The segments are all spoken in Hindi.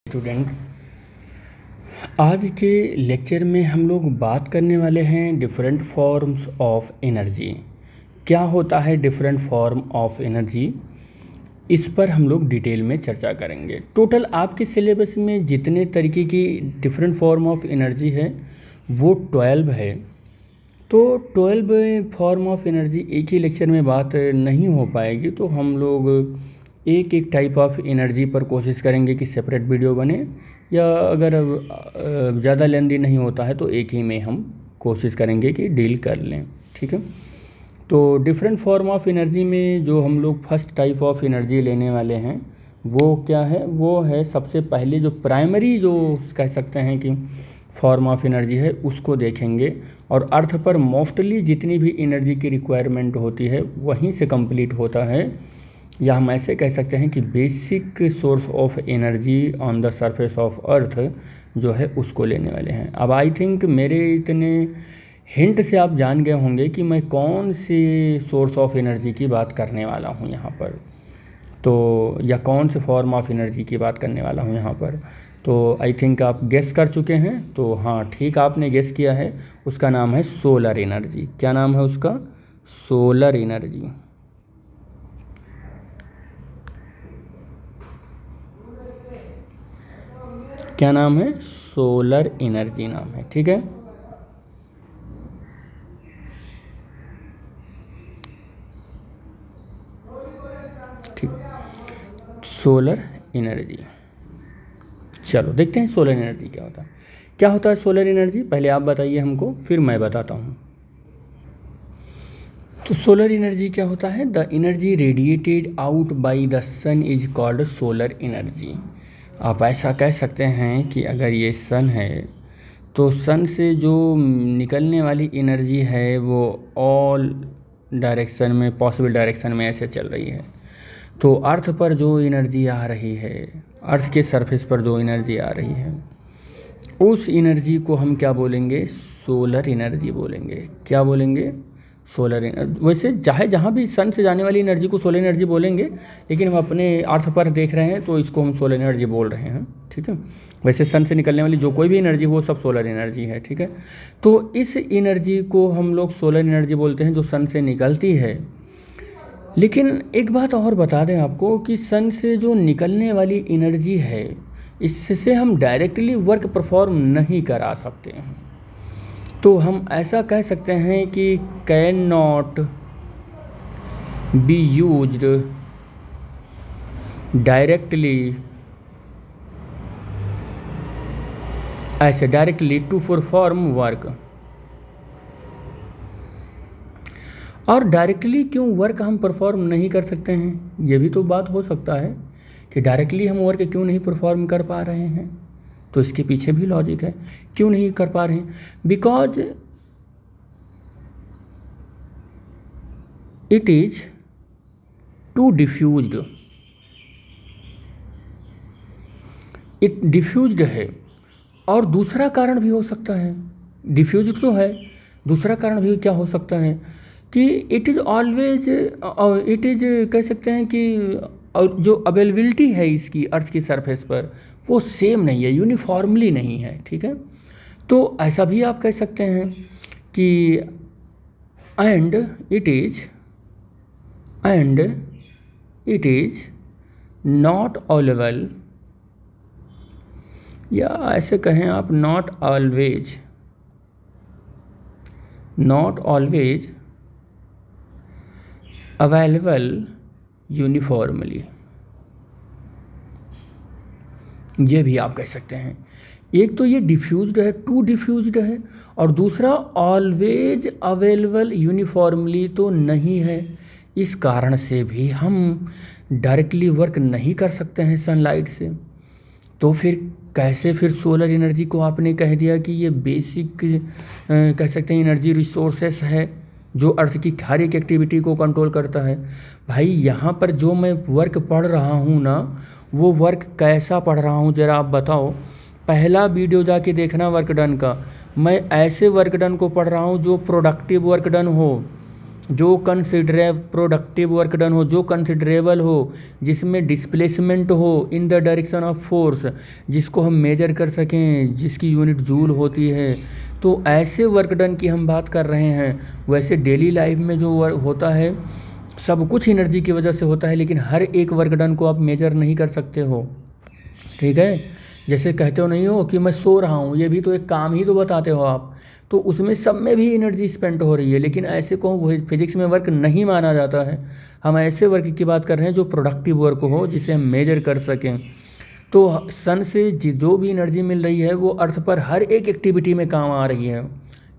स्टूडेंट, आज के लेक्चर में हम लोग बात करने वाले हैं डिफरेंट फॉर्म्स ऑफ एनर्जी। क्या होता है डिफरेंट फॉर्म ऑफ एनर्जी, इस पर हम लोग डिटेल में चर्चा करेंगे। टोटल आपके सिलेबस में जितने तरीके की डिफरेंट फॉर्म ऑफ एनर्जी है वो 12 है। तो 12 फॉर्म ऑफ एनर्जी एक ही लेक्चर में बात नहीं हो पाएगी, तो हम लोग एक एक टाइप ऑफ एनर्जी पर कोशिश करेंगे कि सेपरेट वीडियो बने, या अगर ज़्यादा लेंदी नहीं होता है तो एक ही में हम कोशिश करेंगे कि डील कर लें। ठीक है, तो डिफरेंट फॉर्म ऑफ एनर्जी में जो हम लोग फर्स्ट टाइप ऑफ एनर्जी लेने वाले हैं वो क्या है, वो है सबसे पहले जो प्राइमरी जो कह सकते हैं कि फॉर्म ऑफ एनर्जी है उसको देखेंगे, और अर्थ पर मोस्टली जितनी भी एनर्जी की रिक्वायरमेंट होती है वहीं से कंप्लीट होता है, या हम ऐसे कह सकते हैं कि basic source of energy on the surface of अर्थ जो है उसको लेने वाले हैं। अब आई थिंक मेरे इतने हिंट से आप जान गए होंगे कि मैं कौन से सोर्स ऑफ एनर्जी की बात करने वाला हूँ यहाँ पर, तो या कौन से फॉर्म ऑफ एनर्जी की बात करने वाला हूँ यहाँ पर। तो आई थिंक आप गेस कर चुके हैं। तो हाँ, ठीक आपने गेस किया है, उसका नाम है सोलर एनर्जी। क्या नाम है उसका? Solar energy. क्या नाम है? सोलर एनर्जी नाम है। ठीक है, ठीक, सोलर एनर्जी। चलो देखते हैं सोलर एनर्जी क्या होता है। क्या होता है सोलर एनर्जी, पहले आप बताइए हमको, फिर मैं बताता हूँ। तो सोलर एनर्जी क्या होता है? The energy radiated out by the sun is called solar energy. आप ऐसा कह सकते हैं कि अगर ये सन है तो सन से जो निकलने वाली एनर्जी है वो ऑल डायरेक्शन में, पॉसिबल डायरेक्शन में ऐसे चल रही है। तो अर्थ पर जो एनर्जी आ रही है, अर्थ के सरफेस पर जो एनर्जी आ रही है, उस एनर्जी को हम क्या बोलेंगे? सोलर एनर्जी बोलेंगे। क्या बोलेंगे? Solar energy. वैसे चाहे जहाँ भी सन से जाने वाली एनर्जी को सोलर एनर्जी बोलेंगे, लेकिन हम अपने अर्थ पर देख रहे हैं तो इसको हम सोलर एनर्जी बोल रहे हैं। ठीक है, वैसे सन से निकलने वाली जो कोई भी एनर्जी वो सब सोलर एनर्जी है। ठीक है, तो इस एनर्जी को हम लोग सोलर एनर्जी बोलते हैं जो सन से निकलती है। लेकिन एक बात और बता दें आपको कि सन से जो निकलने वाली एनर्जी है, इससे हम डायरेक्टली वर्क परफॉर्म नहीं करा सकते हैं। तो हम ऐसा कह सकते हैं कि can not be used directly, ऐसे डायरेक्टली टू परफॉर्म वर्क। और डायरेक्टली क्यों वर्क हम परफॉर्म नहीं कर सकते हैं, ये भी तो बात हो सकता है कि डायरेक्टली हम वर्क क्यों नहीं परफॉर्म कर पा रहे हैं। तो इसके पीछे भी लॉजिक है, क्यों नहीं कर पा रहे हैं? Because it is too diffused, it diffused है। और दूसरा कारण भी हो सकता है, डिफ्यूज्ड तो है, दूसरा कारण भी क्या हो सकता है कि it is always, it is कह सकते हैं कि और जो अवेलेबिलिटी है इसकी अर्थ की सरफेस पर वो सेम नहीं है, यूनिफॉर्मली नहीं है। ठीक है, तो ऐसा भी आप कह सकते हैं कि and it is not available, या ऐसे कहें आप नॉट ऑलवेज अवेलेबल यूनिफॉर्मली, ये भी आप कह सकते हैं। एक तो ये डिफ्यूज्ड है, टू डिफ्यूज्ड है, और दूसरा ऑलवेज अवेलेबल यूनिफॉर्मली तो नहीं है। इस कारण से भी हम डायरेक्टली वर्क नहीं कर सकते हैं सनलाइट से। तो फिर कैसे फिर सोलर एनर्जी को आपने कह दिया कि ये बेसिक कह सकते हैं एनर्जी रिसोर्सेस है जो अर्थ की हर एक एक्टिविटी को कंट्रोल करता है। भाई यहाँ पर जो मैं वर्क पढ़ रहा हूँ ना, वो वर्क कैसा पढ़ रहा हूँ ज़रा आप बताओ। पहला वीडियो जाके देखना वर्क डन का। मैं ऐसे वर्क डन को पढ़ रहा हूँ जो प्रोडक्टिव वर्क डन हो, जो कंसिडरेबल प्रोडक्टिव वर्क डन हो, जो कंसिडरेबल हो, जिसमें डिस्प्लेसमेंट हो in the direction of force, जिसको हम मेजर कर सकें, जिसकी यूनिट जूल होती है, तो ऐसे वर्क डन की हम बात कर रहे हैं। वैसे डेली लाइफ में जो वर्क होता है सब कुछ एनर्जी की वजह से होता है, लेकिन हर एक वर्क डन को आप मेजर नहीं कर सकते हो, ठीक है। जैसे कहते हो नहीं हो कि मैं सो रहा हूँ, ये भी तो एक काम ही तो बताते हो आप, तो उसमें सब में भी एनर्जी स्पेंड हो रही है, लेकिन ऐसे को फिजिक्स में वर्क नहीं माना जाता है। हम ऐसे वर्क की बात कर रहे हैं जो प्रोडक्टिव वर्क हो, जिसे हम मेजर कर सकें। तो सन से जो भी एनर्जी मिल रही है वो अर्थ पर हर एक एक्टिविटी में काम आ रही है,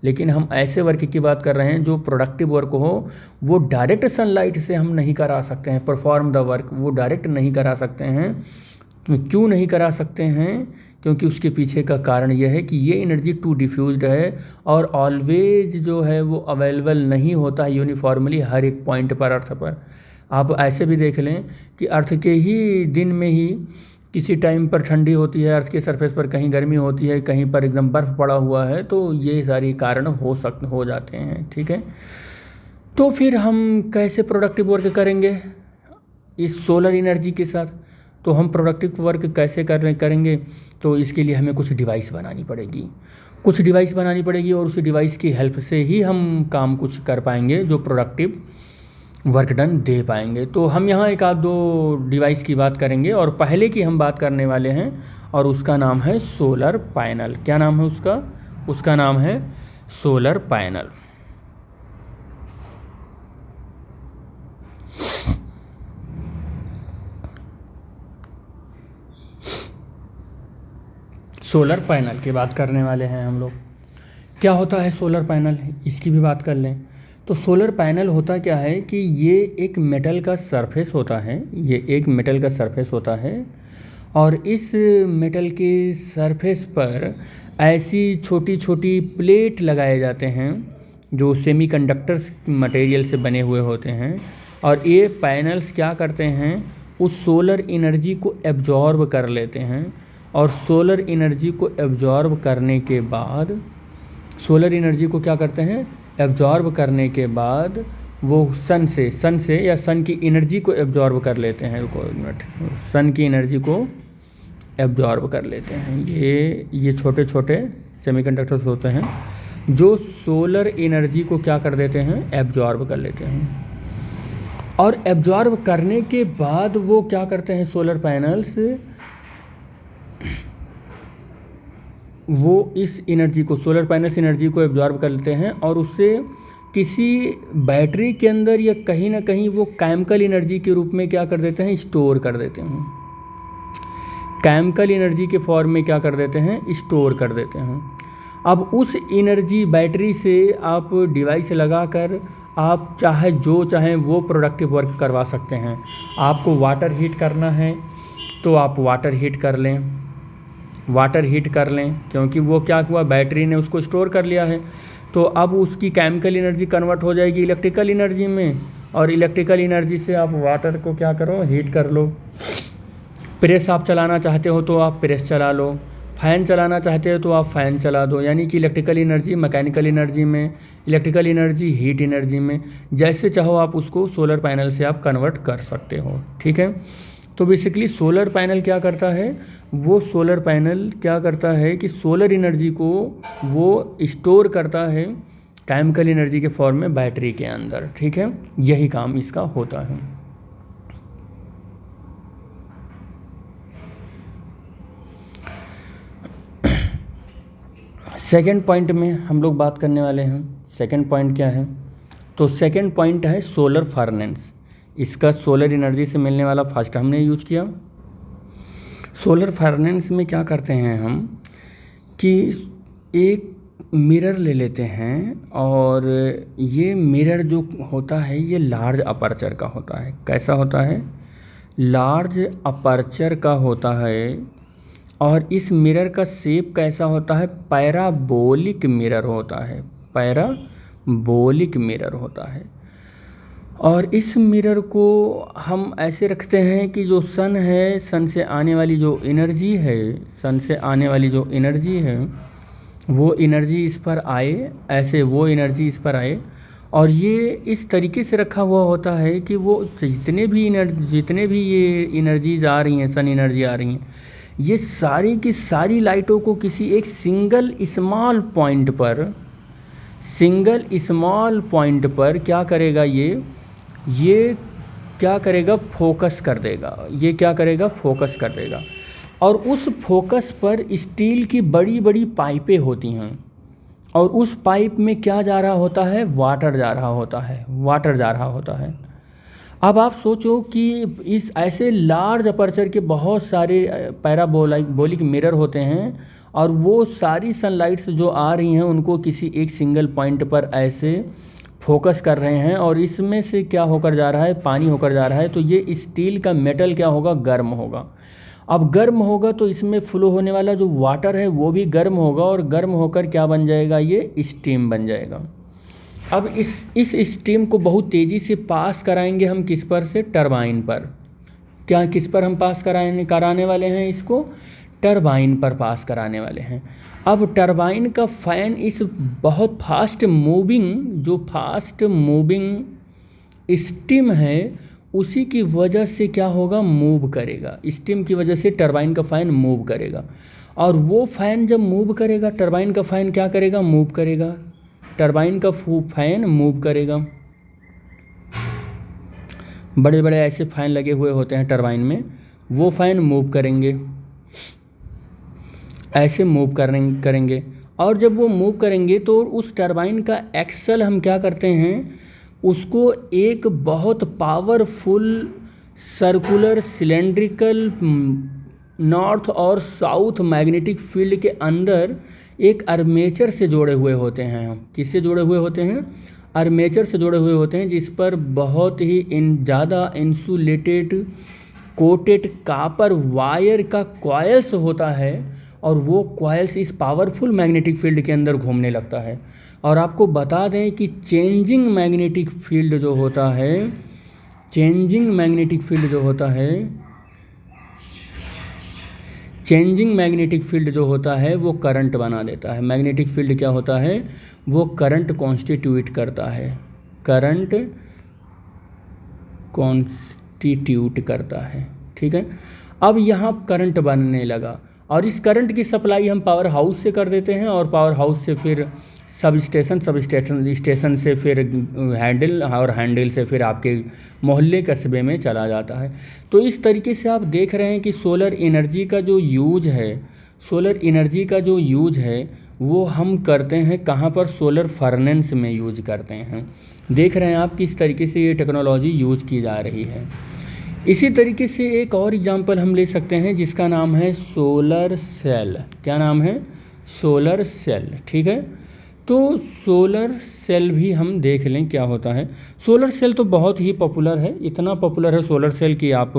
लेकिन हम ऐसे वर्क की बात कर रहे हैं जो प्रोडक्टिव वर्क हो, वो डायरेक्ट सनलाइट से हम नहीं करा सकते हैं परफॉर्म द वर्क, वो डायरेक्ट नहीं करा सकते हैं। तो क्यों नहीं करा सकते हैं? क्योंकि उसके पीछे का कारण यह है कि ये एनर्जी टू डिफ्यूज्ड है और ऑलवेज जो है वो अवेलेबल नहीं होता है यूनिफॉर्मली हर एक पॉइंट पर अर्थ पर। आप ऐसे भी देख लें कि अर्थ के ही दिन में ही किसी टाइम पर ठंडी होती है, अर्थ के सरफेस पर कहीं गर्मी होती है, कहीं पर एकदम बर्फ़ पड़ा हुआ है, तो ये सारी कारण हो जाते हैं, ठीक है। तो फिर हम कैसे प्रोडक्टिव वर्क करेंगे इस सोलर एनर्जी के साथ? तो हम प्रोडक्टिव वर्क कैसे करेंगे? तो इसके लिए हमें कुछ डिवाइस बनानी पड़ेगी और उसी डिवाइस की हेल्प से ही हम काम कुछ कर पाएंगे जो प्रोडक्टिव वर्क डन दे पाएंगे। तो हम यहाँ एक आध दो डिवाइस की बात करेंगे और पहले की हम बात करने वाले हैं और उसका नाम है सोलर पैनल। क्या नाम है उसका? उसका नाम है सोलर पैनल। सोलर पैनल की बात करने वाले हैं हम लोग। क्या होता है सोलर पैनल, इसकी भी बात कर लें। तो सोलर पैनल होता क्या है कि ये एक मेटल का सरफेस होता है, और इस मेटल के सरफेस पर ऐसी छोटी छोटी प्लेट लगाए जाते हैं जो सेमीकंडक्टर्स मटेरियल से बने हुए होते हैं, और ये पैनल्स क्या करते हैं, उस सोलर एनर्जी को एब्जॉर्ब कर लेते हैं, और सोलर एनर्जी को एब्जॉर्ब करने के बाद एब्जॉर्ब करने के बाद वो सन से या सन की एनर्जी को एब्जॉर्ब कर लेते हैं। रुको एक मिनट, सन की एनर्जी को एब्जॉर्ब कर लेते हैं। ये छोटे छोटे सेमीकंडक्टर्स होते हैं जो सोलर एनर्जी को क्या कर देते हैं, एब्जॉर्ब कर लेते हैं। और एब्जॉर्ब करने के बाद वो क्या करते हैं सोलर पैनल्स, वो इस एनर्जी को, सोलर पैनल्स एनर्जी को एब्जॉर्ब कर लेते हैं और उससे किसी बैटरी के अंदर या कहीं ना कहीं वो केमिकल एनर्जी के रूप में क्या कर देते हैं, स्टोर कर देते हैं। केमिकल एनर्जी के फॉर्म में क्या कर देते हैं, स्टोर कर देते हैं। अब उस एनर्जी बैटरी से आप डिवाइस लगाकर आप चाहे वो प्रोडक्टिव वर्क करवा सकते हैं। आपको वाटर हीट करना है तो आप वाटर हीट कर लें, क्योंकि वो क्या हुआ, बैटरी ने उसको स्टोर कर लिया है। तो अब उसकी केमिकल एनर्जी कन्वर्ट हो जाएगी इलेक्ट्रिकल एनर्जी में, और इलेक्ट्रिकल एनर्जी से आप वाटर को क्या करो, हीट कर लो। प्रेस आप चलाना चाहते हो तो आप प्रेस चला लो, फ़ैन चलाना चाहते हो तो आप फ़ैन चला दो। यानी कि इलेक्ट्रिकल एनर्जी मैकेनिकल एनर्जी में, इलेक्ट्रिकल एनर्जी हीट एनर्जी में, जैसे चाहो आप उसको सोलर पैनल से आप कन्वर्ट कर सकते हो, ठीक है। तो बेसिकली सोलर पैनल क्या करता है, वो सोलर पैनल क्या करता है कि सोलर एनर्जी को वो स्टोर करता है केमिकल एनर्जी के फॉर्म में बैटरी के अंदर, ठीक है। यही काम इसका होता है। सेकंड पॉइंट में हम लोग बात करने वाले हैं। सेकंड पॉइंट क्या है? तो सेकंड पॉइंट है सोलर फर्नेस। इसका सोलर एनर्जी से मिलने वाला फर्स्ट हमने यूज किया। सोलर फर्नेस में क्या करते हैं हम कि एक मिरर ले लेते हैं, और ये मिरर जो होता है ये लार्ज अपर्चर का होता है। कैसा होता है? लार्ज अपर्चर का होता है। और इस मिरर का शेप कैसा होता है? पैराबोलिक मिरर होता है। और इस मिरर को हम ऐसे रखते हैं कि जो सन है, सन से आने वाली जो एनर्जी है वो एनर्जी इस पर आए, ऐसे वो एनर्जी इस पर आए, और ये इस तरीके से रखा हुआ होता है कि वो जितने भी ये एनर्जीज आ रही हैं, सन एनर्जी आ रही हैं, ये सारी की सारी लाइटों को किसी एक सिंगल स्मॉल पॉइंट पर क्या करेगा, ये क्या करेगा, फोकस कर देगा। और उस फोकस पर स्टील की बड़ी बड़ी पाइपें होती हैं, और उस पाइप में क्या जा रहा होता है, वाटर जा रहा होता है। अब आप सोचो कि इस ऐसे लार्ज अपर्चर के बहुत सारे पैराबोलिक मिरर होते हैं, और वो सारी सनलाइट्स जो आ रही हैं उनको किसी एक सिंगल पॉइंट पर ऐसे फोकस कर रहे हैं, और इसमें से क्या होकर जा रहा है, पानी होकर जा रहा है। तो ये स्टील का मेटल क्या होगा, गर्म होगा। अब गर्म होगा तो इसमें फ्लो होने वाला जो वाटर है वो भी गर्म होगा, और गर्म होकर क्या बन जाएगा, ये स्टीम बन जाएगा। अब इस स्टीम को बहुत तेज़ी से पास कराएंगे हम किस पर से, टरबाइन पर। किस पर हम पास कराने वाले हैं इसको, टरबाइन पर पास कराने वाले हैं। अब टरबाइन का फ़ैन इस बहुत फास्ट मूविंग स्टीम है, उसी की वजह से क्या होगा, मूव करेगा। स्टीम की वजह से टरबाइन का फ़ैन मूव करेगा, और वो फ़ैन जब मूव करेगा, टरबाइन का फ़ैन क्या करेगा, मूव करेगा। टरबाइन का फ़ैन मूव करेगा। बड़े बड़े ऐसे फ़ैन लगे हुए होते हैं टरबाइन में, वो फ़ैन मूव करेंगे, ऐसे मूव करेंगे। और जब वो मूव करेंगे तो उस टरबाइन का एक्सल हम क्या करते हैं, उसको एक बहुत पावरफुल सर्कुलर सिलेंड्रिकल नॉर्थ और साउथ मैग्नेटिक फील्ड के अंदर एक आर्मेचर से जोड़े हुए होते हैं। हम किससे जुड़े हुए होते हैं, आर्मेचर से जुड़े हुए होते हैं, जिस पर बहुत ही ज़्यादा इंसुलेटेड कोटेड कापर वायर का कॉइल्स होता है, और वो कॉइल्स इस पावरफुल मैग्नेटिक फील्ड के अंदर घूमने लगता है। और आपको बता दें कि चेंजिंग मैग्नेटिक फील्ड जो होता है वो करंट बना देता है। मैग्नेटिक फील्ड क्या होता है, वो करंट कॉन्स्टिट्यूट करता है, ठीक है। अब यहाँ करंट बनने लगा, और इस करंट की सप्लाई हम पावर हाउस से कर देते हैं, और पावर हाउस से फिर सब स्टेशन से फिर हैंडल, और हैंडल से फिर आपके मोहल्ले कस्बे में चला जाता है। तो इस तरीके से आप देख रहे हैं कि सोलर एनर्जी का जो यूज है वो हम करते हैं कहाँ पर, सोलर फर्नेस में यूज करते हैं। देख रहे हैं आप किस तरीके से ये टेक्नोलॉजी यूज की जा रही है। इसी तरीके से एक और एग्जांपल हम ले सकते हैं जिसका नाम है सोलर सेल। क्या नाम है, सोलर सेल, ठीक है। तो सोलर सेल भी हम देख लें क्या होता है। सोलर सेल तो बहुत ही पॉपुलर है, इतना पॉपुलर है सोलर सेल कि आप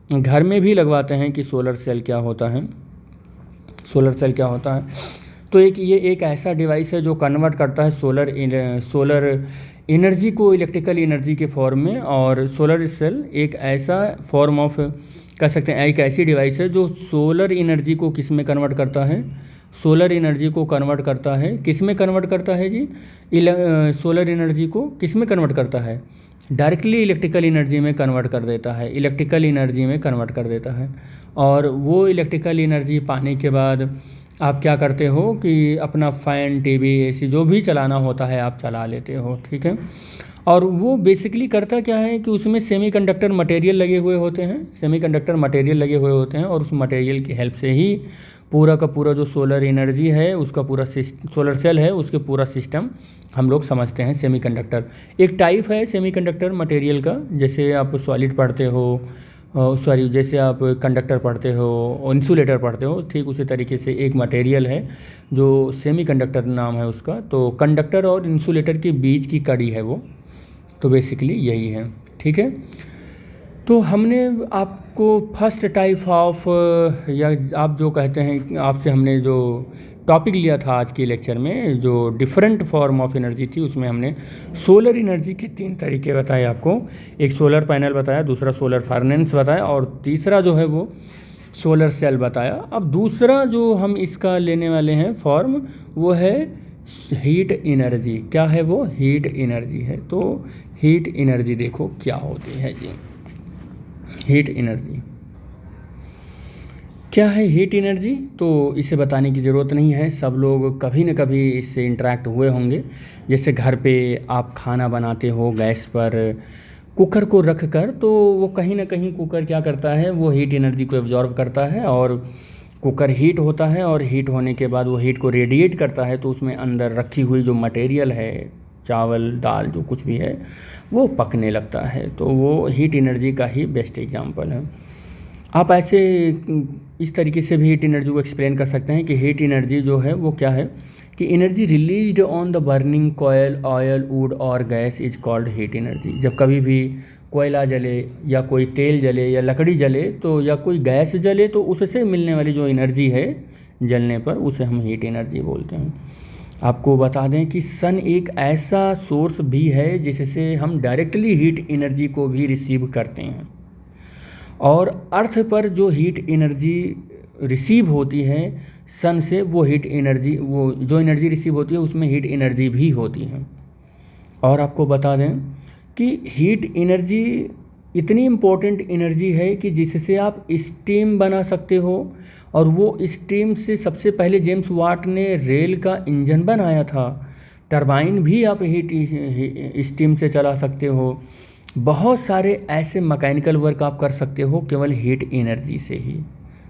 घर में भी लगवाते हैं कि सोलर सेल क्या होता है। तो ये एक ऐसा डिवाइस है जो कन्वर्ट करता है सोलर एनर्जी को इलेक्ट्रिकल एनर्जी के फॉर्म में। और सोलर सेल एक ऐसा फॉर्म ऑफ कह सकते हैं, एक ऐसी डिवाइस है जो सोलर एनर्जी को किस में कन्वर्ट करता है, किस में कन्वर्ट करता है जी, सोलर एनर्जी को किस में कन्वर्ट करता है, डायरेक्टली इलेक्ट्रिकल एनर्जी में कन्वर्ट कर देता है। और वो इलेक्ट्रिकल एनर्जी पाने के बाद आप क्या करते हो कि अपना फ़ैन, टीवी, एसी जो भी चलाना होता है आप चला लेते हो, ठीक है। और वो बेसिकली करता क्या है कि उसमें सेमीकंडक्टर मटेरियल लगे हुए होते हैं, और उस मटेरियल की हेल्प से ही पूरा का पूरा जो सोलर एनर्जी है उसका पूरा सोलर सेल है उसके पूरा सिस्टम हम लोग समझते हैं। सेमीकंडक्टर एक टाइप है सेमीकंडक्टर मटेरियल का, जैसे आप सॉलिड पढ़ते हो, जैसे आप कंडक्टर पढ़ते हो, इंसुलेटर पढ़ते हो, ठीक उसी तरीके से एक मटेरियल है जो सेमीकंडक्टर नाम है उसका। तो कंडक्टर और इंसुलेटर के बीच की कड़ी है वो, तो बेसिकली यही है, ठीक है। तो हमने आपको फर्स्ट टाइप ऑफ, या आप जो कहते हैं, आपसे हमने जो टॉपिक लिया था आज के लेक्चर में, जो डिफरेंट फॉर्म ऑफ एनर्जी थी, उसमें हमने सोलर एनर्जी के 3 तरीके बताए आपको। एक सोलर पैनल बताया, दूसरा सोलर फर्नेस बताया, और तीसरा जो है वो सोलर सेल बताया। अब दूसरा जो हम इसका लेने वाले हैं फॉर्म, वो है हीट एनर्जी क्या है, वो हीट एनर्जी है। तो हीट एनर्जी देखो क्या होती है जी। हीट एनर्जी क्या है, हीट एनर्जी तो इसे बताने की ज़रूरत नहीं है, सब लोग कभी न कभी इससे इंटरेक्ट हुए होंगे। जैसे घर पे आप खाना बनाते हो गैस पर कुकर को रख कर, तो वो कहीं ना कहीं कुकर क्या करता है, वो हीट एनर्जी को एब्जॉर्व करता है और कुकर हीट होता है, और हीट होने के बाद वो हीट को रेडिएट करता है, तो उसमें अंदर रखी हुई जो मटेरियल है, चावल दाल जो कुछ भी है, वो पकने लगता है। तो वो हीट एनर्जी का ही बेस्ट एग्जांपल है। आप ऐसे इस तरीके से भी हीट एनर्जी को एक्सप्लेन कर सकते हैं कि हीट एनर्जी जो है वो क्या है, कि energy released on the burning कोयल ऑयल वुड और gas is called heat energy. जब कभी भी कोयला जले या कोई तेल जले या लकड़ी जले तो या कोई गैस जले, तो उससे मिलने वाली जो एनर्जी है जलने पर, उसे हम हीट एनर्जी बोलते हैं। आपको बता दें कि सन एक ऐसा सोर्स भी है जिससे हम डायरेक्टली हीट एनर्जी को भी रिसीव करते हैं, और अर्थ पर जो हीट एनर्जी रिसीव होती है सन से, वो हीट एनर्जी, वो जो एनर्जी रिसीव होती है उसमें हीट एनर्जी भी होती है। और आपको बता दें कि हीट एनर्जी इतनी इम्पोर्टेंट एनर्जी है कि जिससे आप स्टीम बना सकते हो, और वो स्टीम से सबसे पहले जेम्स वाट ने रेल का इंजन बनाया था। टरबाइन भी आप स्टीम से चला सकते हो। बहुत सारे ऐसे मैकेनिकल वर्क आप कर सकते हो केवल हीट एनर्जी से ही।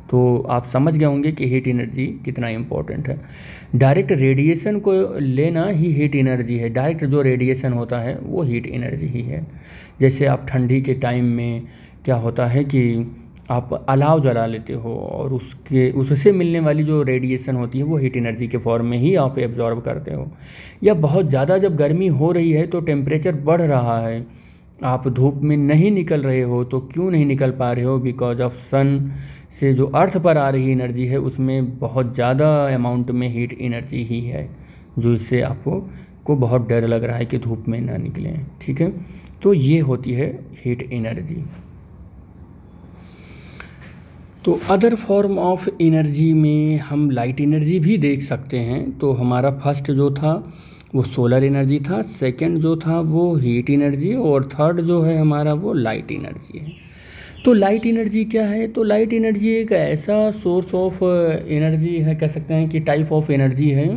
तो आप समझ गए होंगे कि हीट एनर्जी कितना इम्पोर्टेंट है। डायरेक्ट रेडिएशन को लेना ही हीट एनर्जी है। डायरेक्ट जो रेडिएशन होता है वो हीट एनर्जी ही है। जैसे आप ठंडी के टाइम में क्या होता है कि आप अलाव जला लेते हो, और उससे मिलने वाली जो रेडिएशन होती है वो हीट एनर्जी के फॉर्म में ही आप एब्जॉर्ब करते हो। या बहुत ज़्यादा जब गर्मी हो रही है तो टेम्परेचर बढ़ रहा है, आप धूप में नहीं निकल रहे हो, तो क्यों नहीं निकल पा रहे हो, बिकॉज ऑफ सन से जो अर्थ पर आ रही एनर्जी है उसमें बहुत ज़्यादा अमाउंट में हीट एनर्जी ही है, जो इससे आपको बहुत डर लग रहा है कि धूप में ना निकलें। ठीक है, तो ये होती है हीट एनर्जी। तो अदर फॉर्म ऑफ एनर्जी में हम लाइट एनर्जी भी देख सकते हैं। तो हमारा फर्स्ट जो था वो सोलर एनर्जी था, सेकंड जो था वो हीट एनर्जी, और थर्ड जो है हमारा वो लाइट एनर्जी है। तो लाइट एनर्जी क्या है, तो लाइट एनर्जी एक ऐसा सोर्स ऑफ एनर्जी है, कह सकते हैं कि टाइप ऑफ एनर्जी है,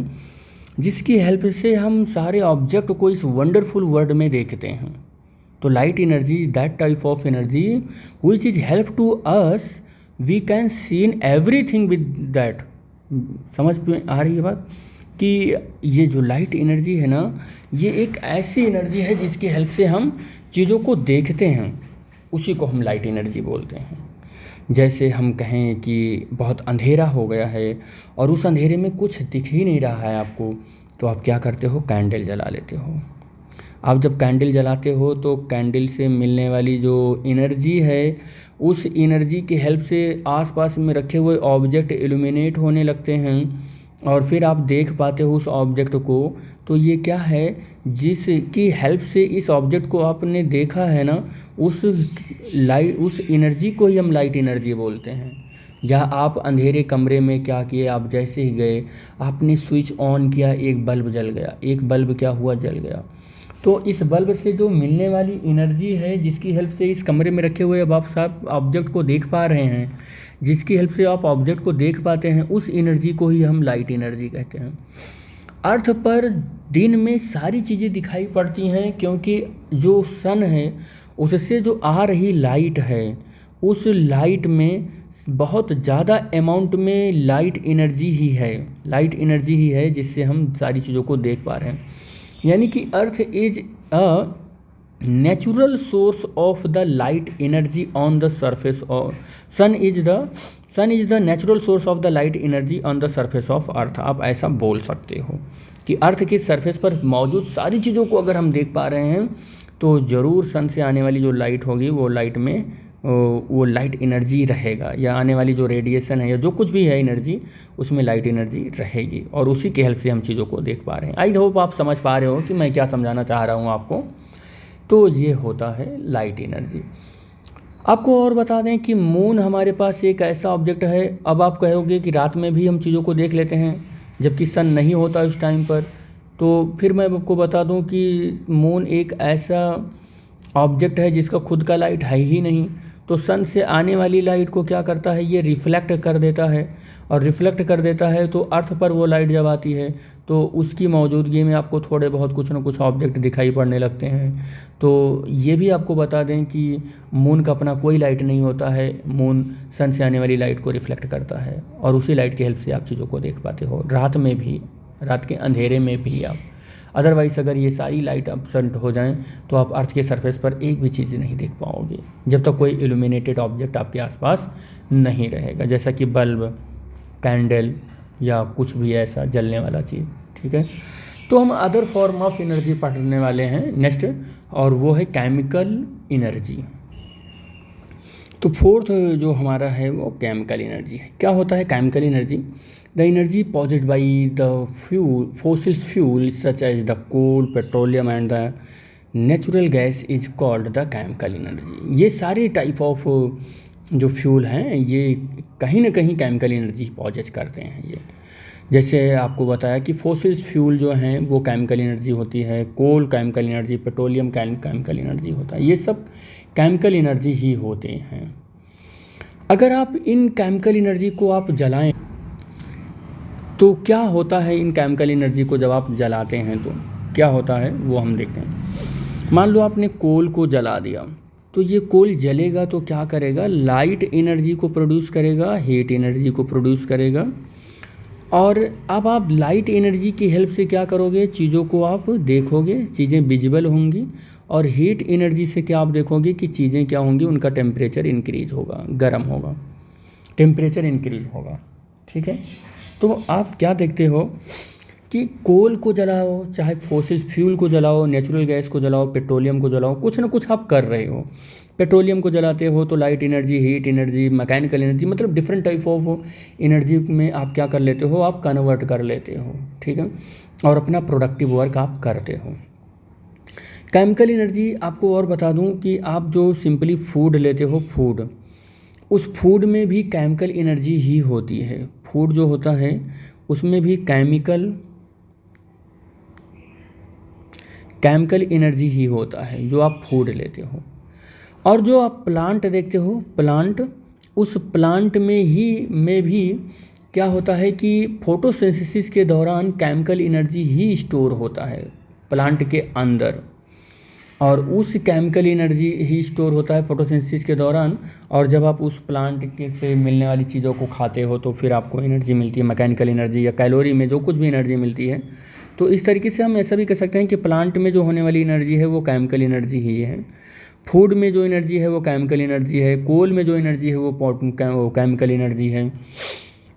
जिसकी हेल्प से हम सारे ऑब्जेक्ट को इस वंडरफुल वर्ल्ड में देखते हैं। तो light energy that type of energy which is help to us we can seen everything with that. समझ में आ रही है बात, कि ये जो लाइट एनर्जी है ना, ये एक ऐसी एनर्जी है जिसकी हेल्प से हम चीज़ों को देखते हैं, उसी को हम लाइट एनर्जी बोलते हैं। जैसे हम कहें कि बहुत अंधेरा हो गया है और उस अंधेरे में कुछ दिख ही नहीं रहा है आपको, तो आप क्या करते हो, कैंडल जला लेते हो। आप जब कैंडल जलाते हो तो कैंडल से मिलने वाली जो एनर्जी है, उस एनर्जी की हेल्प से आसपास में रखे हुए ऑब्जेक्ट इल्यूमिनेट होने लगते हैं, और फिर आप देख पाते हो उस ऑब्जेक्ट को। तो ये क्या है, जिसकी हेल्प से इस ऑब्जेक्ट को आपने देखा है ना, उस एनर्जी को ही हम लाइट एनर्जी बोलते हैं। या आप अंधेरे कमरे में क्या किए, आप जैसे ही गए आपने स्विच ऑन किया, एक बल्ब जल गया, एक बल्ब क्या हुआ, जल गया। तो इस बल्ब से जो मिलने वाली एनर्जी है, जिसकी हेल्प से इस कमरे में रखे हुए अब आप सब ऑब्जेक्ट को देख पा रहे हैं, जिसकी हेल्प से आप ऑब्जेक्ट को देख पाते हैं, उस एनर्जी को ही हम लाइट एनर्जी कहते हैं। अर्थ पर दिन में सारी चीज़ें दिखाई पड़ती हैं, क्योंकि जो सन है उससे जो आ रही लाइट है, उस लाइट में बहुत ज़्यादा अमाउंट में लाइट एनर्जी ही है जिससे हम सारी चीज़ों को देख पा रहे हैं। यानी कि earth is a natural source of the light energy on the surface of sun is the natural source of the light energy on the surface of earth. आप ऐसा बोल सकते हो कि अर्थ के सरफेस पर मौजूद सारी चीज़ों को अगर हम देख पा रहे हैं, तो ज़रूर सन से आने वाली जो लाइट होगी वो लाइट में वो लाइट एनर्जी रहेगा, या आने वाली जो रेडिएशन है या जो कुछ भी है एनर्जी, उसमें लाइट एनर्जी रहेगी, और उसी के हेल्प से हम चीज़ों को देख पा रहे हैं। आई होप आप समझ पा रहे हो कि मैं क्या समझाना चाह रहा हूँ आपको। तो ये होता है लाइट एनर्जी। आपको और बता दें कि मून हमारे पास एक ऐसा ऑब्जेक्ट है। अब आप कहोगे कि रात में भी हम चीज़ों को देख लेते हैं, जबकि सन नहीं होता उस टाइम पर, तो फिर मैं आपको बता दूं कि मून एक ऐसा ऑब्जेक्ट है जिसका खुद का लाइट है ही नहीं, तो सन से आने वाली लाइट को क्या करता है, ये रिफ्लेक्ट कर देता है, और रिफ्लेक्ट कर देता है तो अर्थ पर वो लाइट जब आती है तो उसकी मौजूदगी में आपको थोड़े बहुत कुछ ना कुछ ऑब्जेक्ट दिखाई पड़ने लगते हैं। तो ये भी आपको बता दें कि मून का अपना कोई लाइट नहीं होता है, मून सन से आने वाली लाइट को रिफ्लेक्ट करता है और उसी लाइट की हेल्प से आप चीज़ों को देख पाते हो, रात में भी, रात के अंधेरे में भी आप। अदरवाइज़ अगर ये सारी लाइट एब्सेंट हो जाएं तो आप अर्थ के सरफेस पर एक भी चीज़ नहीं देख पाओगे, जब तक कोई इल्यूमिनेटेड ऑब्जेक्ट आपके आसपास नहीं रहेगा, जैसा कि बल्ब, कैंडल या कुछ भी ऐसा जलने वाला चीज़। ठीक है, तो हम अदर फॉर्म ऑफ एनर्जी पढ़ने वाले हैं नेक्स्ट, और वो है केमिकल एनर्जी। तो फोर्थ जो हमारा है वो केमिकल एनर्जी है। क्या होता है chemical energy? The energy possessed by the fuel fossils fuel such as the coal, petroleum and the natural gas is called the chemical energy. ये सारे टाइप ऑफ जो फ्यूल हैं ये कहीं ना कहीं केमिकल एनर्जी पॉजिट करते हैं। ये जैसे आपको बताया कि फॉसिल्स फ्यूल जो हैं वो केमिकल एनर्जी होती है, coal chemical energy, petroleum chemical energy होता है, ये सब केमिकल एनर्जी ही होते हैं। अगर आप इन केमिकल एनर्जी को आप जलाएं तो क्या होता है, इन केमिकल एनर्जी को जब आप जलाते हैं तो क्या होता है वो हम देखते हैं। मान लो आपने कोल को जला दिया, तो ये कोल जलेगा तो क्या करेगा, लाइट एनर्जी को प्रोड्यूस करेगा, हीट एनर्जी को प्रोड्यूस करेगा। और अब आप लाइट एनर्जी की हेल्प से क्या करोगे, चीज़ों को आप देखोगे, चीज़ें विजिबल होंगी, और हीट एनर्जी से क्या आप देखोगे कि चीज़ें क्या होंगी, उनका टेम्परेचर इंक्रीज होगा, गर्म होगा, टेम्परेचर इंक्रीज होगा। ठीक है, तो आप क्या देखते हो कि कोल को जलाओ, चाहे फॉसिल फ्यूल को जलाओ, नेचुरल गैस को जलाओ, पेट्रोलियम को जलाओ, कुछ ना कुछ आप कर रहे हो। पेट्रोलियम को जलाते हो तो light energy, heat energy, mechanical energy, मतलब डिफरेंट टाइप ऑफ एनर्जी में आप क्या कर लेते हो, आप कन्वर्ट कर लेते हो। ठीक है, और अपना प्रोडक्टिव वर्क आप करते हो। केमिकल एनर्जी आपको और बता दूं कि आप जो सिंपली फूड लेते हो, फूड, उस फूड में भी केमिकल एनर्जी ही होती है। फूड जो होता है उसमें भी केमिकल एनर्जी ही होता है जो आप फूड लेते हो। और जो आप प्लांट देखते हो, प्लांट, उस प्लांट में भी क्या होता है कि फोटोसिंथेसिस के दौरान केमिकल एनर्जी ही स्टोर होता है प्लांट के अंदर, और उस केमिकल एनर्जी ही स्टोर होता है फोटोसिंथेसिस के दौरान। और जब आप उस प्लांट के से मिलने वाली चीज़ों को खाते हो तो फिर आपको एनर्जी मिलती है, मैकेनिकल एनर्जी या कैलोरी में जो कुछ भी एनर्जी मिलती है। तो इस तरीके से हम ऐसा भी कह सकते हैं कि प्लांट में जो होने वाली एनर्जी है वो केमिकल एनर्जी ही है, फूड में जो एनर्जी है वो केमिकल एनर्जी है, कोल में जो एनर्जी है वो केमिकल एनर्जी है,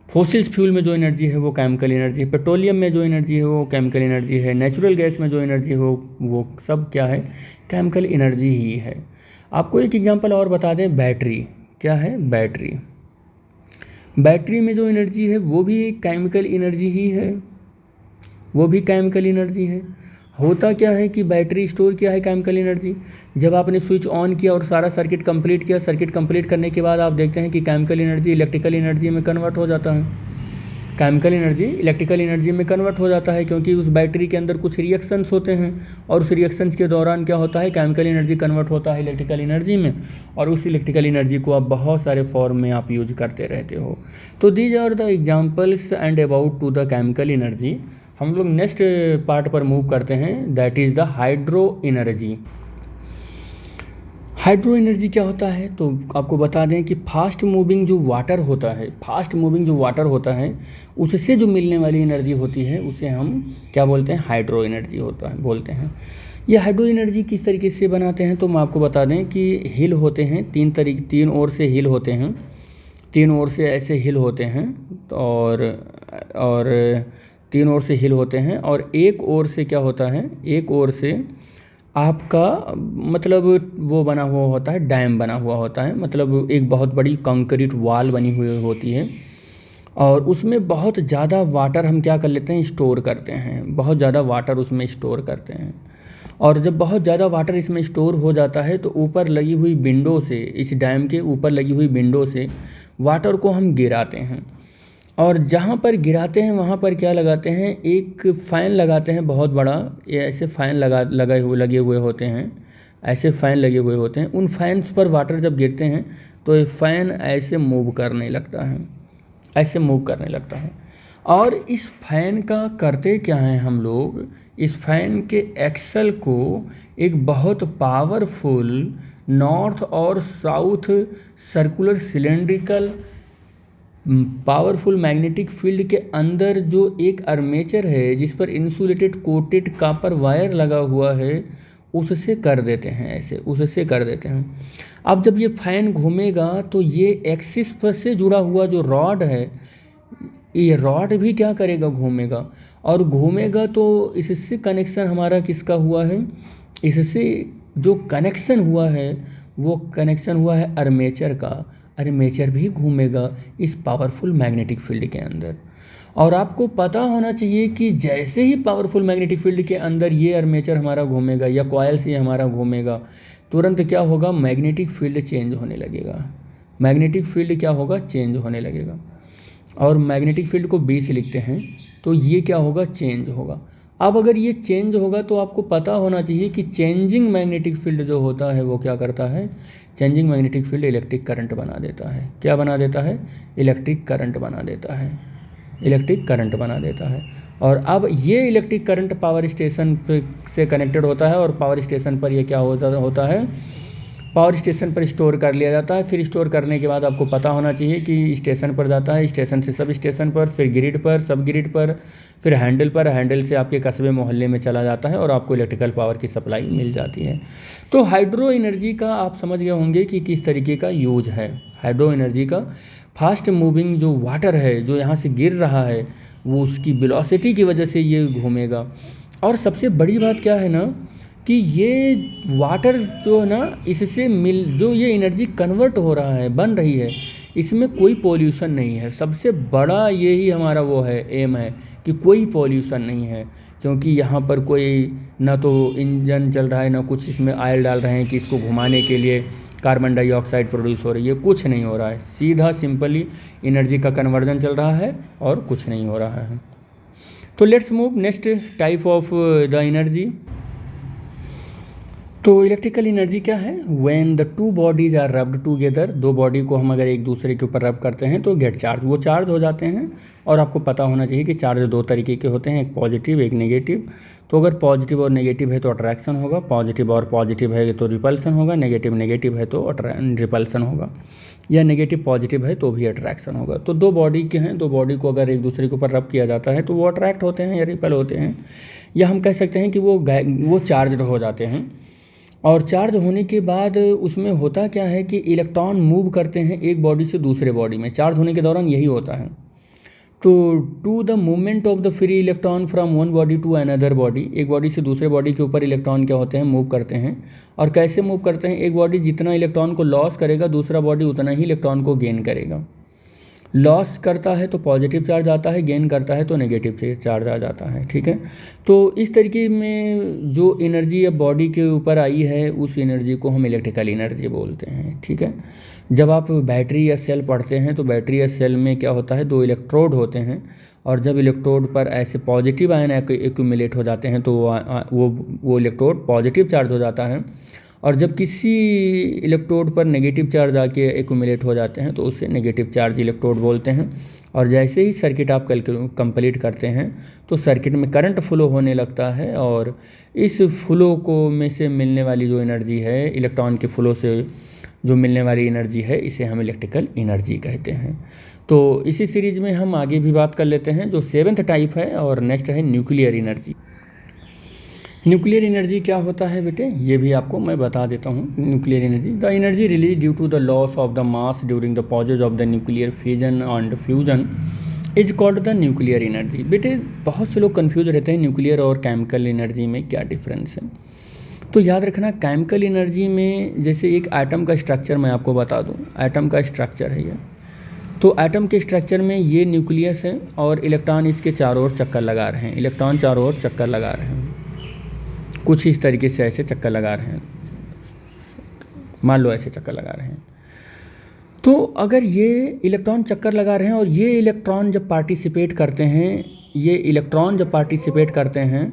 फॉसिल्स फ्यूल में जो एनर्जी है वो केमिकल एनर्जी है, पेट्रोलियम में जो एनर्जी है वो केमिकल एनर्जी है, नेचुरल गैस में जो एनर्जी है वो सब क्या है, केमिकल एनर्जी ही है। आपको एक एग्जांपल और बता दें, बैटरी, क्या है, बैटरी, बैटरी में जो एनर्जी है वो भी केमिकल एनर्जी ही है, वो भी केमिकल एनर्जी है। होता क्या है कि बैटरी स्टोर किया है केमिकल एनर्जी, जब आपने स्विच ऑन किया और सारा सर्किट कंप्लीट किया, सर्किट कंप्लीट करने के बाद आप देखते हैं कि केमिकल एनर्जी इलेक्ट्रिकल एनर्जी में कन्वर्ट हो जाता है, केमिकल एनर्जी इलेक्ट्रिकल एनर्जी में कन्वर्ट हो जाता है, क्योंकि उस बैटरी के अंदर कुछ रिएक्शंस होते हैं और उस रिएक्शंस के दौरान क्या होता है, केमिकल एनर्जी कन्वर्ट होता है इलेक्ट्रिकल एनर्जी में, और उस इलेक्ट्रिकल एनर्जी को आप बहुत सारे फॉर्म में आप यूज करते रहते हो। तो these are the examples and about to the chemical energy. हम लोग नेक्स्ट पार्ट पर मूव करते हैं, that is the hydro energy. Hydro energy क्या होता है, तो आपको बता दें कि फास्ट मूविंग जो वाटर होता है, फास्ट मूविंग जो वाटर होता है उससे जो मिलने वाली एनर्जी होती है उसे हम क्या बोलते हैं, हाइड्रो एनर्जी होता है बोलते हैं। ये हाइड्रो एनर्जी किस तरीके से बनाते हैं, तो हम आपको बता दें कि हिल होते हैं, तीन ओर से हिल होते हैं, तीन ओर से ऐसे हिल होते हैं, और तीन ओर से हिल होते हैं, और एक ओर से क्या होता है, एक ओर से आपका मतलब वो बना हुआ होता है, डैम बना हुआ होता है, मतलब एक बहुत बड़ी कंक्रीट वॉल बनी हुई होती है, और उसमें बहुत ज़्यादा वाटर हम क्या कर लेते हैं, स्टोर करते हैं, बहुत ज़्यादा वाटर उसमें स्टोर करते हैं। और जब बहुत ज़्यादा वाटर इसमें स्टोर हो जाता है तो ऊपर लगी हुई विंडो से, इस डैम के ऊपर लगी हुई विंडो से वाटर को हम गिराते हैं, और जहाँ पर गिराते हैं वहाँ पर क्या लगाते हैं, एक फ़ैन लगाते हैं बहुत बड़ा। ये ऐसे फ़ैन लगे हुए होते हैं, ऐसे फ़ैन लगे हुए होते हैं। उन फैंस पर वाटर जब गिरते हैं तो ये फ़ैन ऐसे मूव करने लगता है, ऐसे मूव करने लगता है। और इस फैन का करते क्या हैं हम लोग, इस फैन के एक्सल को एक बहुत पावरफुल नॉर्थ और south circular cylindrical powerful magnetic field के अंदर जो एक आर्मेचर है जिस पर इंसुलेटेड कोटेड कॉपर वायर लगा हुआ है, उससे कर देते हैं, ऐसे उससे कर देते हैं। अब जब ये फैन घूमेगा तो ये एक्सिस पर से जुड़ा हुआ जो रॉड है, ये रॉड भी क्या करेगा, घूमेगा। और घूमेगा तो इससे कनेक्शन हमारा किसका हुआ है, इससे जो कनेक्शन हुआ है वो कनेक्शन हुआ है आर्मेचर का। आर्मेचर भी घूमेगा इस पावरफुल मैग्नेटिक फील्ड के अंदर। और आपको पता होना चाहिए कि जैसे ही पावरफुल मैग्नेटिक फील्ड के अंदर ये आर्मेचर हमारा घूमेगा या कॉयल से हमारा घूमेगा, तुरंत क्या होगा, मैग्नेटिक फील्ड चेंज होने लगेगा। मैग्नेटिक फील्ड क्या होगा, चेंज होने लगेगा। और मैग्नेटिक फील्ड को बी से लिखते हैं, तो ये क्या होगा, चेंज होगा। अब अगर ये चेंज होगा तो आपको पता होना चाहिए कि चेंजिंग मैग्नेटिक फील्ड जो होता है वो क्या करता है, changing magnetic field electric current बना देता है। क्या बना देता है, इलेक्ट्रिक करंट बना देता है, इलेक्ट्रिक करंट बना देता है। और अब ये इलेक्ट्रिक करंट पावर स्टेशन पे से कनेक्टेड होता है, और पावर स्टेशन पर ये क्या होता है, पावर स्टेशन पर स्टोर कर लिया जाता है। फिर स्टोर करने के बाद आपको पता होना चाहिए कि स्टेशन पर जाता है, स्टेशन से सब स्टेशन पर, फिर ग्रिड पर, सब ग्रिड पर, फिर हैंडल पर, हैंडल से आपके कस्बे मोहल्ले में चला जाता है और आपको इलेक्ट्रिकल पावर की सप्लाई मिल जाती है। तो हाइड्रो एनर्जी का आप समझ गए होंगे कि किस तरीके का यूज है। हाइड्रो एनर्जी का फास्ट मूविंग जो वाटर है जो यहाँ से गिर रहा है, वो उसकी वेलोसिटी की वजह से ये घूमेगा। और सबसे बड़ी बात क्या है ना, कि ये वाटर जो है ना, इससे जो ये एनर्जी कन्वर्ट हो रहा है, बन रही है, इसमें कोई पॉल्यूशन नहीं है। सबसे बड़ा यही हमारा वो है, एम है कि कोई पॉल्यूशन नहीं है। क्योंकि यहाँ पर कोई ना तो इंजन चल रहा है, ना कुछ इसमें ऑयल डाल रहे हैं कि इसको घुमाने के लिए कार्बन डाइऑक्साइड प्रोड्यूस हो रही है, कुछ नहीं हो रहा है। सीधा सिंपली एनर्जी का कन्वर्जन चल रहा है और कुछ नहीं हो रहा है। तो let's move next type of the energy. तो इलेक्ट्रिकल एनर्जी क्या है, when the two bodies are rubbed together, दो बॉडी को हम अगर एक दूसरे के ऊपर रब करते हैं तो गेट चार्ज, वो चार्ज हो जाते हैं। और आपको पता होना चाहिए कि चार्ज दो तरीके के होते हैं, एक पॉजिटिव एक नेगेटिव। तो अगर पॉजिटिव और नेगेटिव है तो अट्रैक्शन होगा, पॉजिटिव और पॉजिटिव है तो रिपल्सन होगा, नेगेटिव है तो रिपल्सन होगा, या नेगेटिव पॉजिटिव है तो भी अट्रैक्शन होगा। तो दो बॉडी के हैं, दो बॉडी को अगर एक दूसरे के ऊपर रब किया जाता है तो वो अट्रैक्ट होते हैं या रिपल होते हैं, या हम कह सकते हैं कि वो चार्ज हो जाते हैं। और चार्ज होने के बाद उसमें होता क्या है कि इलेक्ट्रॉन मूव करते हैं एक बॉडी से दूसरे बॉडी में, चार्ज होने के दौरान यही होता है। तो to the movement of the free electron from one body to another body, एक बॉडी से दूसरे बॉडी के ऊपर इलेक्ट्रॉन क्या होते हैं, मूव करते हैं। और कैसे मूव करते हैं, एक बॉडी जितना इलेक्ट्रॉन को लॉस करेगा दूसरा बॉडी उतना ही इलेक्ट्रॉन को गेन करेगा। लॉस करता है तो पॉजिटिव चार्ज आता है, गेन करता है तो नेगेटिव चार्ज आ जाता है, ठीक है। तो इस तरीके में जो एनर्जी अब बॉडी के ऊपर आई है उस एनर्जी को हम इलेक्ट्रिकल एनर्जी बोलते हैं, ठीक है। जब आप बैटरी या सेल पढ़ते हैं तो बैटरी या सेल में क्या होता है, दो इलेक्ट्रोड होते हैं, और जब इलेक्ट्रोड पर ऐसे पॉजिटिव आयन एक्यूमुलेट हो जाते हैं तो वो इलेक्ट्रोड पॉजिटिव चार्ज हो जाता है। और जब किसी इलेक्ट्रोड पर नेगेटिव चार्ज आके एक्यूमुलेट हो जाते हैं तो उसे नेगेटिव चार्ज इलेक्ट्रोड बोलते हैं। और जैसे ही सर्किट आप कंप्लीट करते हैं तो सर्किट में करंट फ्लो होने लगता है, और इस फ्लो को में से मिलने वाली जो एनर्जी है, इलेक्ट्रॉन के फ्लो से जो मिलने वाली एनर्जी है, इसे हम इलेक्ट्रिकल एनर्जी कहते हैं। तो इसी सीरीज में हम आगे भी बात कर लेते हैं जो 7th टाइप है, और नेक्स्ट है न्यूक्लियर एनर्जी। न्यूक्लियर एनर्जी क्या होता है बेटे, ये भी आपको मैं बता देता हूँ। Nuclear energy, the energy release due to the loss of the mass during the process of the nuclear fission and fusion is called the nuclear energy. बेटे बहुत से लोग कन्फ्यूज रहते हैं न्यूक्लियर और केमिकल एनर्जी में क्या डिफरेंस है। तो याद रखना, केमिकल एनर्जी में जैसे एक एटम का स्ट्रक्चर मैं आपको बता दूँ, एटम का स्ट्रक्चर है ये। तो एटम के स्ट्रक्चर में ये न्यूक्लियस है और इलेक्ट्रॉन इसके चारों ओर चक्कर लगा रहे हैं, इलेक्ट्रॉन चारों ओर चक्कर लगा रहे हैं, कुछ इस तरीके से ऐसे चक्कर लगा रहे हैं, मान लो ऐसे चक्कर लगा रहे हैं। तो अगर ये इलेक्ट्रॉन चक्कर लगा रहे हैं और ये इलेक्ट्रॉन जब पार्टिसिपेट करते हैं, ये इलेक्ट्रॉन जब पार्टिसिपेट करते हैं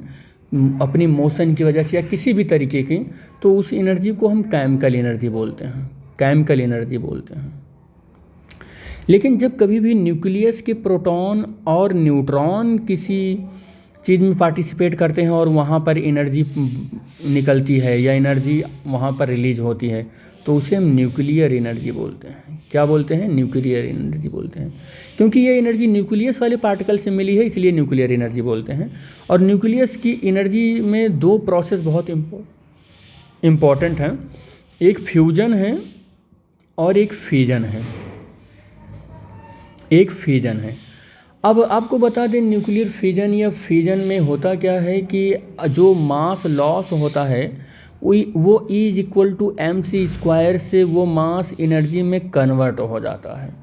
अपनी मोशन की वजह से या किसी भी तरीके की, तो उस एनर्जी को हम केमिकल एनर्जी बोलते हैं, केमिकल एनर्जी बोलते हैं। लेकिन जब कभी भी न्यूक्लियस के प्रोटॉन और न्यूट्रॉन किसी चीज़ में पार्टिसिपेट करते हैं और वहाँ पर एनर्जी निकलती है या एनर्जी वहाँ पर रिलीज होती है, तो उसे हम न्यूक्लियर एनर्जी बोलते हैं। क्या बोलते हैं? न्यूक्लियर एनर्जी बोलते हैं। क्योंकि ये एनर्जी न्यूक्लियस वाले पार्टिकल से मिली है, इसलिए न्यूक्लियर एनर्जी बोलते हैं। और न्यूक्लियस की एनर्जी में दो प्रोसेस बहुत इम्पॉर्टेंट हैं, एक फ्यूजन है और एक फिजन है। एक फिजन है। अब आपको बता दें, न्यूक्लियर फिजन या फिजन में होता क्या है कि जो मास लॉस होता है वो इज इक्वल टू mc² से वो मास एनर्जी में कन्वर्ट हो जाता है।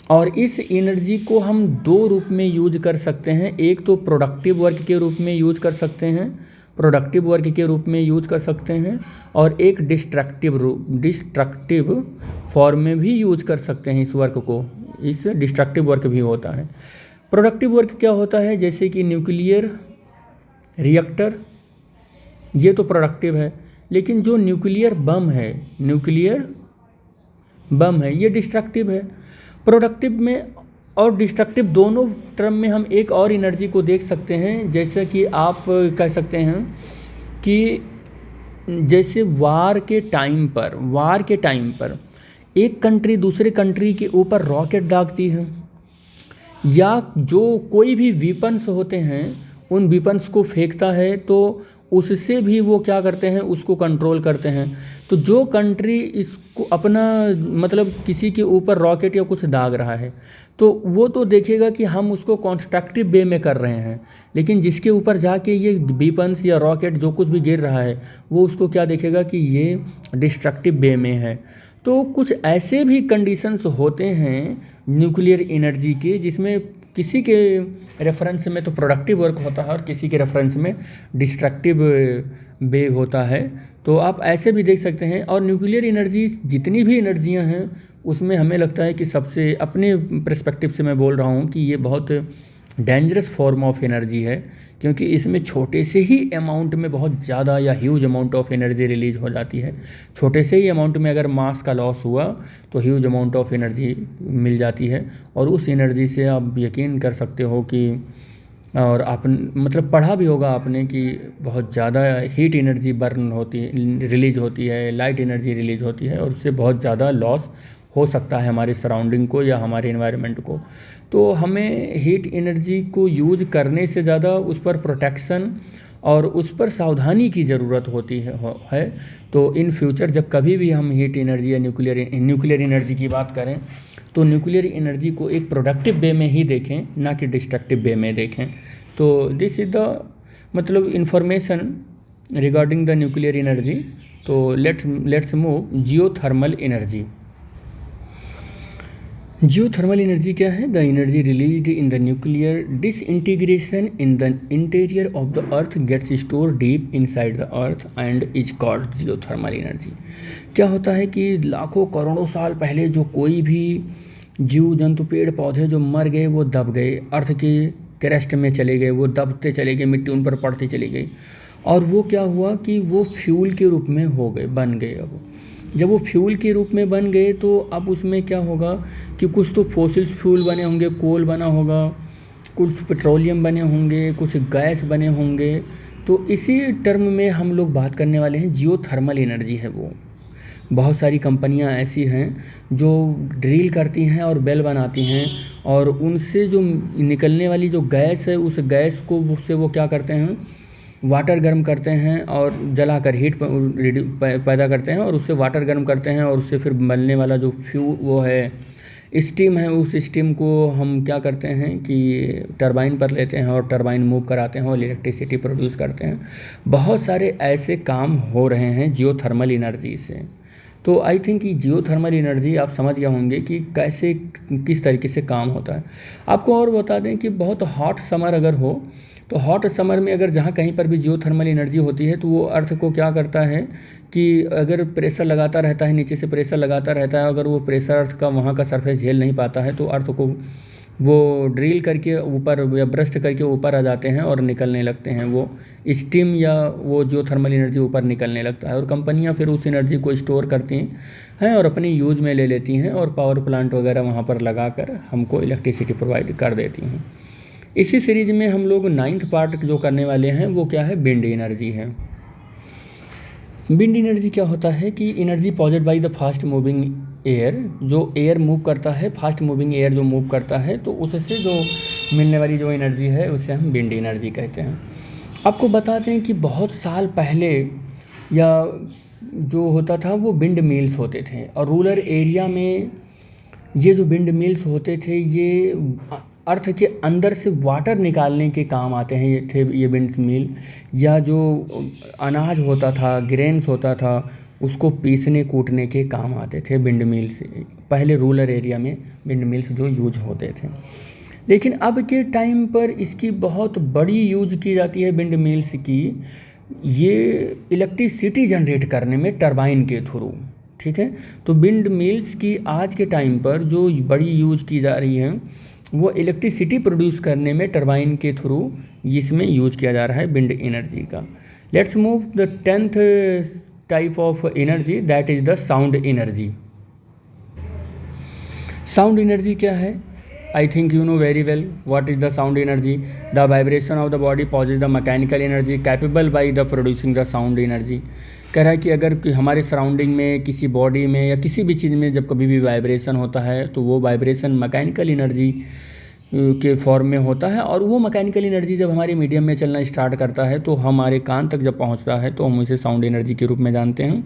और इस एनर्जी को हम दो रूप में यूज कर सकते हैं। एक तो प्रोडक्टिव वर्क के रूप में यूज कर सकते हैं, प्रोडक्टिव वर्क के रूप में यूज कर सकते हैं, और एक डिस्ट्रक्टिव फॉर्म में भी यूज कर सकते हैं इस वर्क को। इस डिस्ट्रक्टिव वर्क भी होता है। प्रोडक्टिव वर्क क्या होता है? जैसे कि न्यूक्लियर रिएक्टर, ये तो प्रोडक्टिव है। लेकिन जो न्यूक्लियर बम है, ये डिस्ट्रक्टिव है। प्रोडक्टिव में और डिस्ट्रक्टिव दोनों टर्म में हम एक और एनर्जी को देख सकते हैं। जैसे कि आप कह सकते हैं कि जैसे वार के टाइम पर एक कंट्री दूसरे कंट्री के ऊपर रॉकेट दागती है, या जो कोई भी वीपन्स होते हैं उन वीपन्स को फेंकता है, तो उससे भी वो क्या करते हैं, उसको कंट्रोल करते हैं। तो जो कंट्री इसको अपना मतलब किसी के ऊपर रॉकेट या कुछ दाग रहा है, तो वो तो देखेगा कि हम उसको कंस्ट्रक्टिव वे में कर रहे हैं। लेकिन जिसके ऊपर जाके ये वीपन्स या रॉकेट जो कुछ भी गिर रहा है, वो उसको क्या देखेगा कि ये डिस्ट्रक्टिव वे में है। तो कुछ ऐसे भी कंडीशंस होते हैं न्यूक्लियर एनर्जी के, जिसमें किसी के रेफरेंस में तो प्रोडक्टिव वर्क होता है और किसी के रेफरेंस में डिस्ट्रक्टिव वे होता है। तो आप ऐसे भी देख सकते हैं। और न्यूक्लियर एनर्जी जितनी भी एनर्जियां हैं उसमें हमें लगता है कि सबसे, अपने पर्सपेक्टिव से मैं बोल रहा हूँ कि ये बहुत डेंजरस फॉर्म ऑफ एनर्जी है, क्योंकि इसमें छोटे से ही अमाउंट में बहुत ज़्यादा या huge amount of energy release हो जाती है। छोटे से ही अमाउंट में अगर मास का लॉस हुआ तो ह्यूज अमाउंट ऑफ एनर्जी मिल जाती है। और उस एनर्जी से आप यकीन कर सकते हो कि, और आप मतलब पढ़ा भी होगा आपने कि बहुत ज़्यादा हीट एनर्जी बर्न होती रिलीज होती है, लाइट एनर्जी रिलीज होती है, और उससे बहुत ज़्यादा लॉस हो सकता है हमारे सराउंडिंग को या हमारे एनवायरनमेंट को। तो हमें हीट एनर्जी को यूज करने से ज़्यादा उस पर प्रोटेक्शन और उस पर सावधानी की ज़रूरत होती है। तो इन फ्यूचर जब कभी भी हम हीट एनर्जी या न्यूक्लियर एनर्जी की बात करें, तो न्यूक्लियर एनर्जी को एक प्रोडक्टिव वे में ही देखें, ना कि डिस्ट्रक्टिव वे में देखें। तो दिस इज़ द मतलब information regarding the nuclear energy. So let's move geothermal energy. Geothermal energy क्या है? The energy released in the nuclear disintegration in the interior of the earth gets store deep inside the earth and is called geothermal energy. क्या होता है कि लाखों करोड़ों साल पहले जो कोई भी जीव जंतु पेड़ पौधे जो मर गए, वो दब गए, अर्थ की क्रस्ट में चले गए, वो दबते चले गए, मिट्टी उन पर पड़ती चली गई, और वो क्या हुआ कि वो फ्यूल के रूप में बन गए। अब जब वो फ्यूल के रूप में बन गए, तो अब उसमें क्या होगा कि कुछ तो फॉसिल्स फ्यूल बने होंगे, कोल बना होगा, कुछ पेट्रोलियम बने होंगे, कुछ गैस बने होंगे। तो इसी टर्म में हम लोग बात करने वाले हैं, जियोथर्मल एनर्जी है वो। बहुत सारी कंपनियां ऐसी हैं जो ड्रिल करती हैं और बेल बनाती हैं, और उनसे जो निकलने वाली जो गैस है, उस गैस को उससे वो क्या करते हैं, वाटर गर्म करते हैं और जलाकर हीट पैदा करते हैं, और उससे वाटर गर्म करते हैं, और उससे फिर बनने वाला जो वो है स्टीम है, उस स्टीम को हम क्या करते हैं कि टरबाइन पर लेते हैं और टरबाइन मूव कराते हैं और इलेक्ट्रिसिटी प्रोड्यूस करते हैं। बहुत सारे ऐसे काम हो रहे हैं जियोथर्मल एनर्जी से। तो आई थिंक कि जियोथर्मल एनर्जी आप समझ गए होंगे कि कैसे किस तरीके से काम होता है। आपको और बता दें कि बहुत हॉट समर अगर हो तो हॉट समर में अगर जहाँ कहीं पर भी जियोथर्मल एनर्जी होती है तो वो अर्थ को क्या करता है कि अगर प्रेशर लगाता रहता है, नीचे से प्रेशर लगाता रहता है, अगर वो प्रेशर अर्थ का वहाँ का सरफेस झेल नहीं पाता है तो अर्थ को वो ड्रिल करके ऊपर या ब्रस्ट करके ऊपर आ जाते हैं और निकलने लगते हैं, वो स्टीम या वो जियोथर्मल एनर्जी ऊपर निकलने लगता है। और कंपनियां फिर उस एनर्जी को स्टोर करती हैं और अपनी यूज़ में ले लेती हैं और पावर प्लांट वगैरह वहाँ पर लगाकर हमको इलेक्ट्रिसिटी प्रोवाइड कर देती हैं। इसी सीरीज़ में हम लोग 9th पार्ट जो करने वाले हैं वो क्या है, विंड एनर्जी है। विंड एनर्जी क्या होता है कि energy posit by the fast moving air, जो एयर मूव करता है, फास्ट मूविंग एयर जो मूव करता है तो उससे जो मिलने वाली जो एनर्जी है उसे हम विंड एनर्जी कहते हैं। आपको बताते हैं कि बहुत साल पहले या जो होता था वो विंड मिल्स होते थे और रूरल एरिया में ये जो विंड मिल्स होते थे ये अर्थ के अंदर से वाटर निकालने के काम आते हैं, ये विंड मिल, या जो अनाज होता था, ग्रेन्स होता था, उसको पीसने कूटने के काम आते थे विंड मिल से। पहले रूरल एरिया में विंड मिल्स जो यूज होते थे, लेकिन अब के टाइम पर इसकी बहुत बड़ी यूज की जाती है विंड मिल्स की, ये इलेक्ट्रिसिटी जनरेट करने में टरबाइन के थ्रू। ठीक है, तो विंड मिल्स की आज के टाइम पर जो बड़ी यूज की जा रही है वो इलेक्ट्रिसिटी प्रोड्यूस करने में टरबाइन के थ्रू इसमें यूज किया जा रहा है विंड एनर्जी का। Let's move the 10th type of energy, that is the sound energy. Sound energy क्या है? I think you know very well what is the sound energy. The vibration of the body possess the mechanical energy capable by the producing the sound energy. कह रहा है कि अगर हमारे सराउंडिंग में, किसी बॉडी में या किसी भी चीज़ में जब कभी भी वाइब्रेशन होता है तो वो वाइब्रेशन मैकेनिकल एनर्जी के फॉर्म में होता है, और वो मैकेनिकल एनर्जी जब हमारे मीडियम में चलना स्टार्ट करता है तो हमारे कान तक जब पहुंचता है तो हम इसे साउंड एनर्जी के रूप में जानते हैं।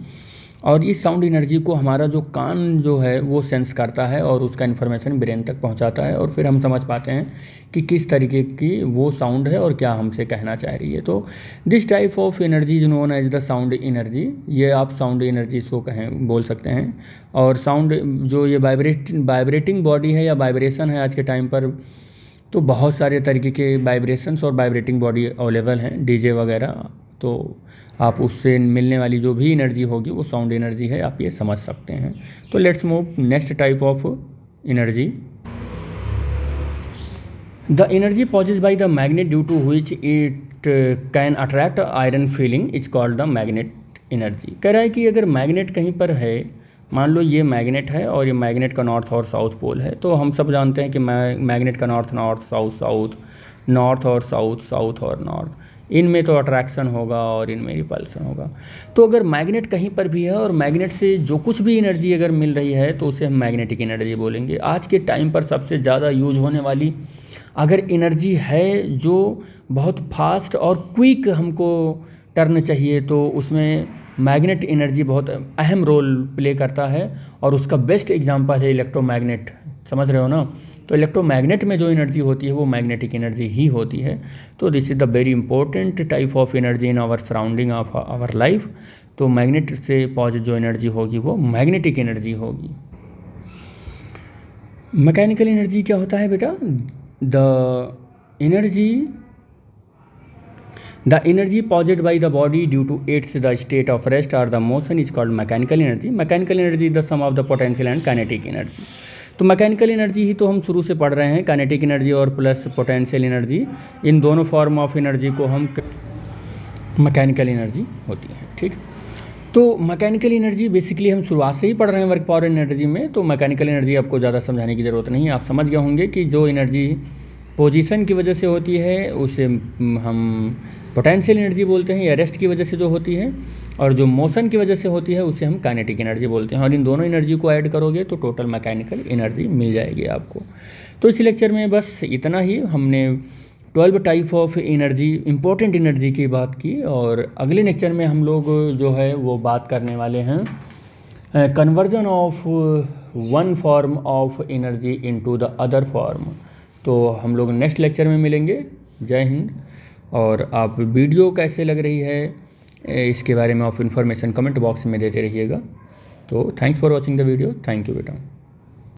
और इस साउंड एनर्जी को हमारा जो कान जो है वो सेंस करता है और उसका इन्फॉर्मेशन ब्रेन तक पहुंचाता है और फिर हम समझ पाते हैं कि किस तरीके की वो साउंड है और क्या हमसे कहना चाह रही है। तो this type of energy is known as the sound energy. ये आप साउंड एनर्जी इसको कहें, बोल सकते हैं। और साउंड जो ये वाइब्रेटिंग बॉडी है या वाइब्रेशन है आज के टाइम पर, तो बहुत सारे तरीके के वाइब्रेशंस और वाइब्रेटिंग बॉडी अवेलेबल हैं, डीजे वगैरह। तो आप उससे मिलने वाली जो भी एनर्जी होगी वो साउंड एनर्जी है, आप ये समझ सकते हैं। तो let's move next type of energy. The energy possess by the magnet due to which it can attract iron filings is called the magnet energy. कह रहा है कि अगर मैग्नेट कहीं पर है, मान लो ये मैग्नेट है और ये मैग्नेट का नॉर्थ और साउथ पोल है, तो हम सब जानते हैं कि मैग्नेट का north north, south south, north और साउथ, साउथ और नॉर्थ, इनमें तो अट्रैक्शन होगा और इनमें रिपल्सन होगा। तो अगर मैग्नेट कहीं पर भी है और मैग्नेट से जो कुछ भी एनर्जी अगर मिल रही है तो उसे हम मैग्नेटिक एनर्जी बोलेंगे। आज के टाइम पर सबसे ज़्यादा यूज होने वाली अगर एनर्जी है जो बहुत फास्ट और क्विक हमको टर्न चाहिए तो उसमें मैग्नेट एनर्जी बहुत अहम रोल प्ले करता है, और उसका बेस्ट एग्जांपल है इलेक्ट्रोमैग्नेट। समझ रहे हो ना? तो इलेक्ट्रोमैग्नेट में जो एनर्जी होती है वो मैग्नेटिक एनर्जी ही होती है। तो this is the very important type of energy in our surrounding of our life. तो मैग्नेट से पॉजिटिव जो एनर्जी होगी वो मैग्नेटिक एनर्जी होगी। मैकेनिकल एनर्जी क्या होता है बेटा? The energy possessed by the body due to its the state of rest or the motion is called mechanical energy. Mechanical energy is the sum of the potential and kinetic energy. तो मैकेनिकल एनर्जी ही तो हम शुरू से पढ़ रहे हैं, काइनेटिक एनर्जी और प्लस पोटेंशियल एनर्जी, इन दोनों फॉर्म ऑफ एनर्जी को हम मैकेनिकल एनर्जी होती है। ठीक, तो मैकेनिकल एनर्जी बेसिकली हम शुरुआत से ही पढ़ रहे हैं वर्क पावर एनर्जी में, तो मैकेनिकल एनर्जी आपको ज़्यादा समझाने की ज़रूरत नहीं है। आप समझ गए होंगे कि जो एनर्जी पोजीशन की वजह से होती है उसे हम पोटेंशियल एनर्जी बोलते हैं, या रेस्ट की वजह से जो होती है, और जो मोशन की वजह से होती है उसे हम काइनेटिक एनर्जी बोलते हैं। और इन दोनों एनर्जी को ऐड करोगे तो टोटल मैकेनिकल एनर्जी मिल जाएगी आपको। तो इस लेक्चर में बस इतना ही। हमने 12 type of energy, important energy की बात की, और अगले लेक्चर में हम लोग जो है वो बात करने वाले हैं conversion of one form of energy into the other form. तो हम लोग नेक्स्ट लेक्चर में मिलेंगे। जय हिंद। और आप वीडियो कैसे लग रही है इसके बारे में आप इन्फॉर्मेशन कमेंट बॉक्स में देते रहिएगा। तो thanks for watching the video. Thank you बेटा।